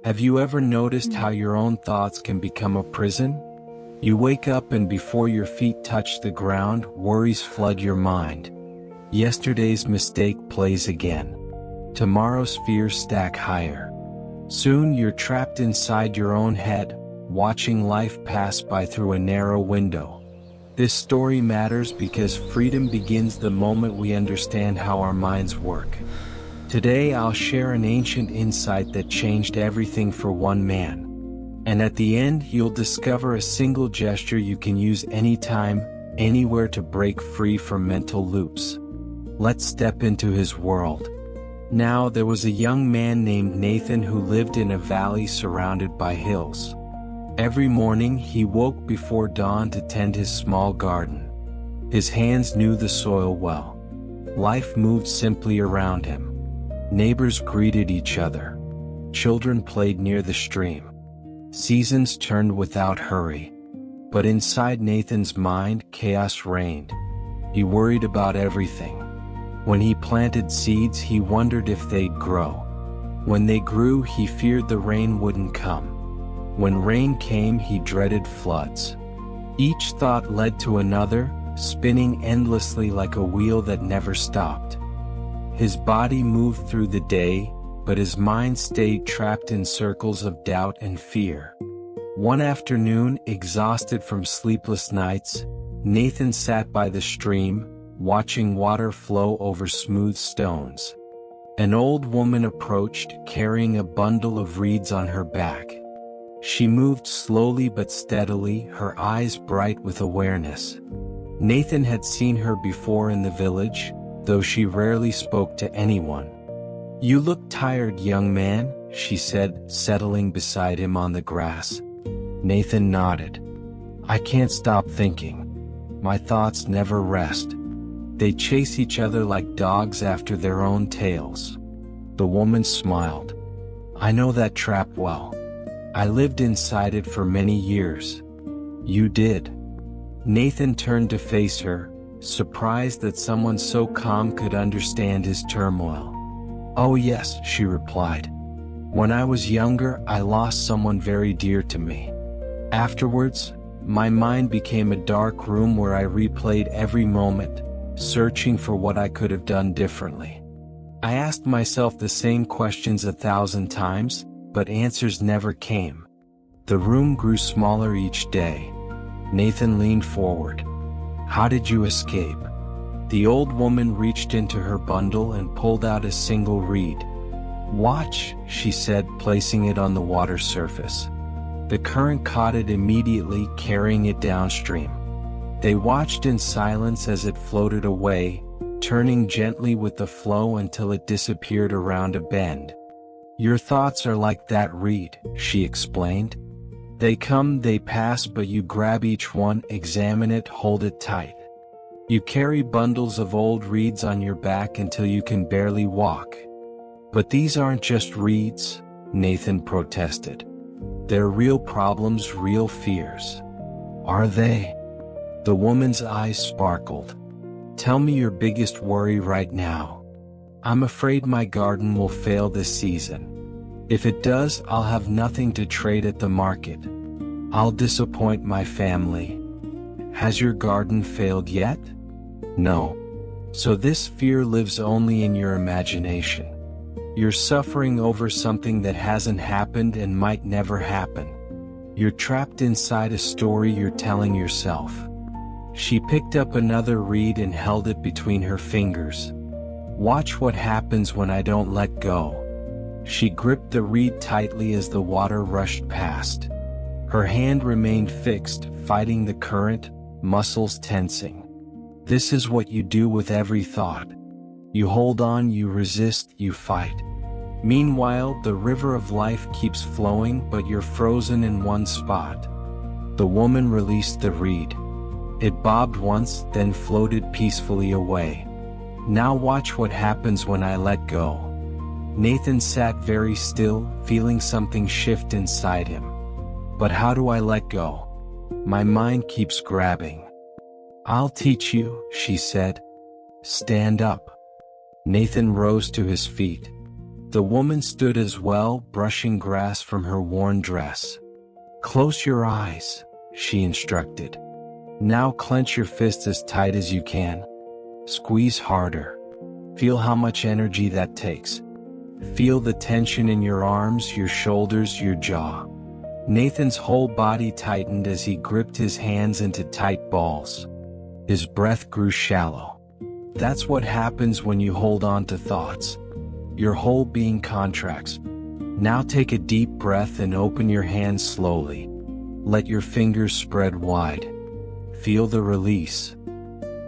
Have you ever noticed how your own thoughts can become a prison? You wake up and before your feet touch the ground, worries flood your mind. Yesterday's mistake plays again. Tomorrow's fears stack higher. Soon you're trapped inside your own head, watching life pass by through a narrow window. This story matters because freedom begins the moment we understand how our minds work. Today I'll share an ancient insight that changed everything for one man. And at the end you'll discover a single gesture you can use anytime, anywhere to break free from mental loops. Let's step into his world. Now there was a young man named Nathan who lived in a valley surrounded by hills. Every morning he woke before dawn to tend his small garden. His hands knew the soil well. Life moved simply around him. Neighbors greeted each other. Children played near the stream. Seasons turned without hurry. But inside Nathan's mind, chaos reigned. He worried about everything. When he planted seeds, he wondered if they'd grow. When they grew, he feared the rain wouldn't come. When rain came, he dreaded floods. Each thought led to another, spinning endlessly like a wheel that never stopped. His body moved through the day, but his mind stayed trapped in circles of doubt and fear. One afternoon, exhausted from sleepless nights, Nathan sat by the stream, watching water flow over smooth stones. An old woman approached, carrying a bundle of reeds on her back. She moved slowly but steadily, her eyes bright with awareness. Nathan had seen her before in the village, though she rarely spoke to anyone. "You look tired, young man," she said, settling beside him on the grass. Nathan nodded. "I can't stop thinking. My thoughts never rest. They chase each other like dogs after their own tails." The woman smiled. "I know that trap well. I lived inside it for many years." "You did?" Nathan turned to face her, surprised that someone so calm could understand his turmoil. "Oh yes," she replied. "When I was younger, I lost someone very dear to me. Afterwards, my mind became a dark room where I replayed every moment, searching for what I could have done differently. I asked myself the same questions 1,000 times, but answers never came. The room grew smaller each day." Nathan leaned forward. "How did you escape?" The old woman reached into her bundle and pulled out a single reed. "Watch," she said, placing it on the water surface. The current caught it immediately, carrying it downstream. They watched in silence as it floated away, turning gently with the flow until it disappeared around a bend. "Your thoughts are like that reed," she explained. "They come, they pass, but you grab each one, examine it, hold it tight. You carry bundles of old reeds on your back until you can barely walk." "But these aren't just reeds," Nathan protested. "They're real problems, real fears." "Are they?" The woman's eyes sparkled. "Tell me your biggest worry right now." "I'm afraid my garden will fail this season. If it does, I'll have nothing to trade at the market. I'll disappoint my family." "Has your garden failed yet?" "No." "So this fear lives only in your imagination. You're suffering over something that hasn't happened and might never happen. You're trapped inside a story you're telling yourself." She picked up another reed and held it between her fingers. "Watch what happens when I don't let go." She gripped the reed tightly as the water rushed past. Her hand remained fixed, fighting the current, muscles tensing. This is what you do with every thought. You hold on, you resist, you fight. Meanwhile, the river of life keeps flowing, but you're frozen in one spot. The woman released the reed. It bobbed once, then floated peacefully away. "Now watch what happens when I let go." Nathan sat very still, feeling something shift inside him. "But how do I let go? My mind keeps grabbing." "I'll teach you," she said. "Stand up." Nathan rose to his feet. The woman stood as well, brushing grass from her worn dress. "Close your eyes," she instructed. "Now clench your fist as tight as you can. Squeeze harder. Feel how much energy that takes. Feel the tension in your arms, your shoulders, your jaw." Nathan's whole body tightened as he gripped his hands into tight balls. His breath grew shallow. That's what happens when you hold on to thoughts. Your whole being contracts. Now take a deep breath and open your hands slowly. Let your fingers spread wide. Feel the release.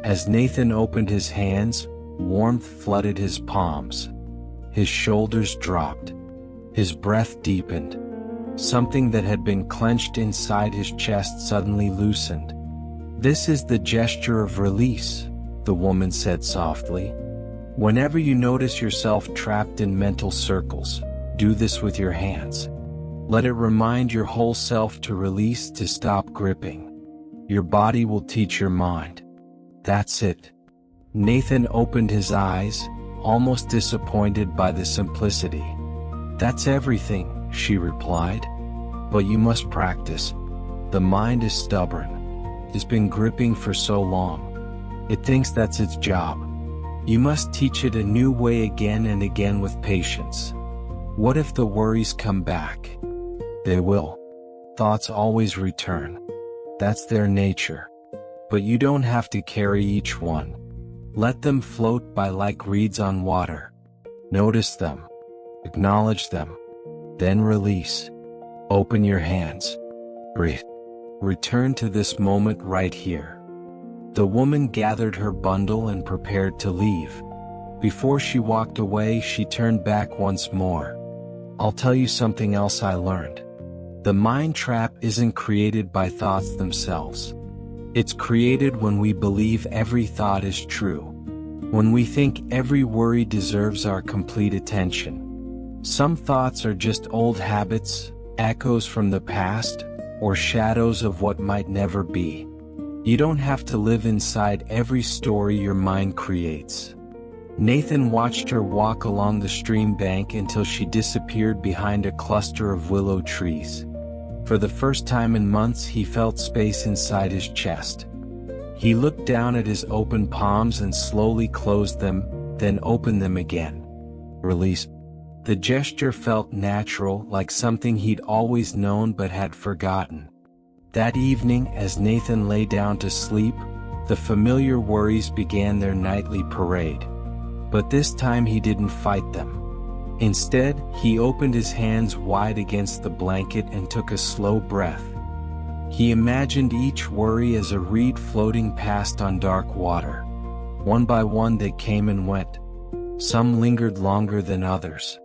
As Nathan opened his hands, warmth flooded his palms. His shoulders dropped. His breath deepened. Something that had been clenched inside his chest suddenly loosened. "This is the gesture of release," the woman said softly. "Whenever you notice yourself trapped in mental circles, do this with your hands. Let it remind your whole self to release, to stop gripping. Your body will teach your mind. That's it." Nathan opened his eyes, almost disappointed by the simplicity. "That's everything," she replied. "But you must practice. The mind is stubborn. It's been gripping for so long. It thinks that's its job. You must teach it a new way again and again with patience." What if the worries come back? They will. Thoughts always return. That's their nature. But you don't have to carry each one. Let them float by like reeds on water. Notice them. Acknowledge them. Then release. Open your hands. Breathe. Return to this moment right here. The woman gathered her bundle and prepared to leave. Before she walked away, she turned back once more. "I'll tell you something else I learned. The mind trap isn't created by thoughts themselves. It's created when we believe every thought is true. When we think every worry deserves our complete attention. Some thoughts are just old habits, echoes from the past, or shadows of what might never be. You don't have to live inside every story your mind creates." Nathan watched her walk along the stream bank until she disappeared behind a cluster of willow trees. For the first time in months, he felt space inside his chest. He looked down at his open palms and slowly closed them, then opened them again. Release. The gesture felt natural, like something he'd always known but had forgotten. That evening, as Nathan lay down to sleep, the familiar worries began their nightly parade. But this time he didn't fight them. Instead, he opened his hands wide against the blanket and took a slow breath. He imagined each worry as a reed floating past on dark water. One by one they came and went. Some lingered longer than others.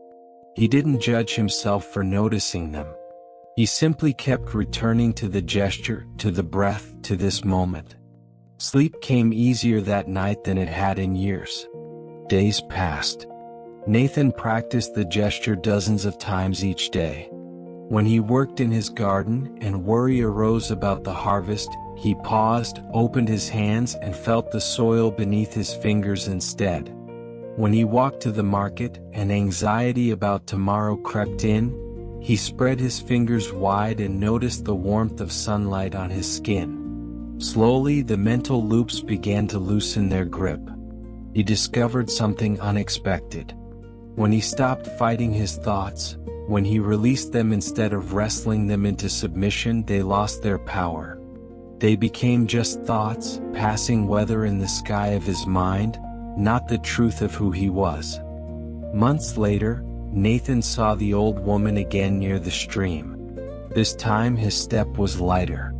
He didn't judge himself for noticing them. He simply kept returning to the gesture, to the breath, to this moment. Sleep came easier that night than it had in years. Days passed. Nathan practiced the gesture dozens of times each day. When he worked in his garden and worry arose about the harvest, he paused, opened his hands, and felt the soil beneath his fingers instead. When he walked to the market and anxiety about tomorrow crept in, he spread his fingers wide and noticed the warmth of sunlight on his skin. Slowly, the mental loops began to loosen their grip. He discovered something unexpected. When he stopped fighting his thoughts, when he released them instead of wrestling them into submission, they lost their power. They became just thoughts, passing weather in the sky of his mind, not the truth of who he was. Months later, Nathan saw the old woman again near the stream. This time his step was lighter.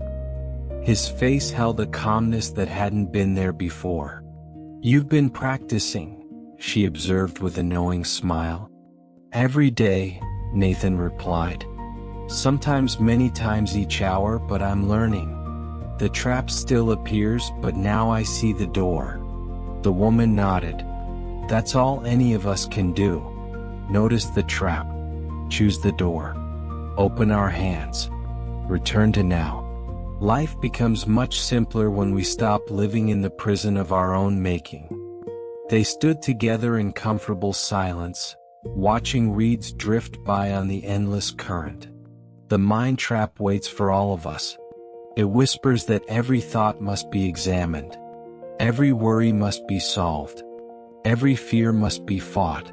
His face held a calmness that hadn't been there before. "You've been practicing," she observed with a knowing smile. "Every day," Nathan replied. "Sometimes many times each hour, but I'm learning. The trap still appears, but now I see the door." The woman nodded. "That's all any of us can do. Notice the trap. Choose the door. Open our hands. Return to now." Life becomes much simpler when we stop living in the prison of our own making. They stood together in comfortable silence, watching reeds drift by on the endless current. The mind trap waits for all of us. It whispers that every thought must be examined. Every worry must be solved. Every fear must be fought.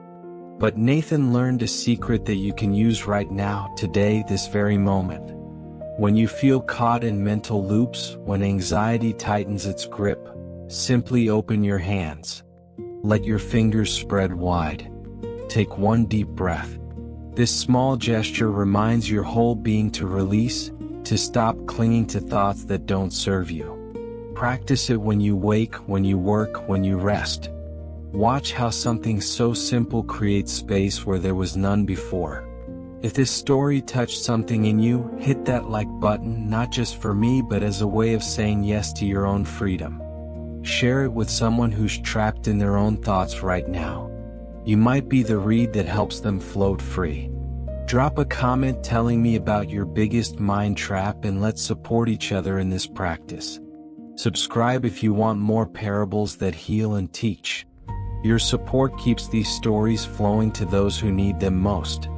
But Nathan learned a secret that you can use right now, today, this very moment. When you feel caught in mental loops, when anxiety tightens its grip, simply open your hands. Let your fingers spread wide. Take one deep breath. This small gesture reminds your whole being to release, to stop clinging to thoughts that don't serve you. Practice it when you wake, when you work, when you rest. Watch how something so simple creates space where there was none before. If this story touched something in you, hit that like button, not just for me but as a way of saying yes to your own freedom. Share it with someone who's trapped in their own thoughts right now. You might be the reed that helps them float free. Drop a comment telling me about your biggest mind trap, and let's support each other in this practice. Subscribe if you want more parables that heal and teach. Your support keeps these stories flowing to those who need them most.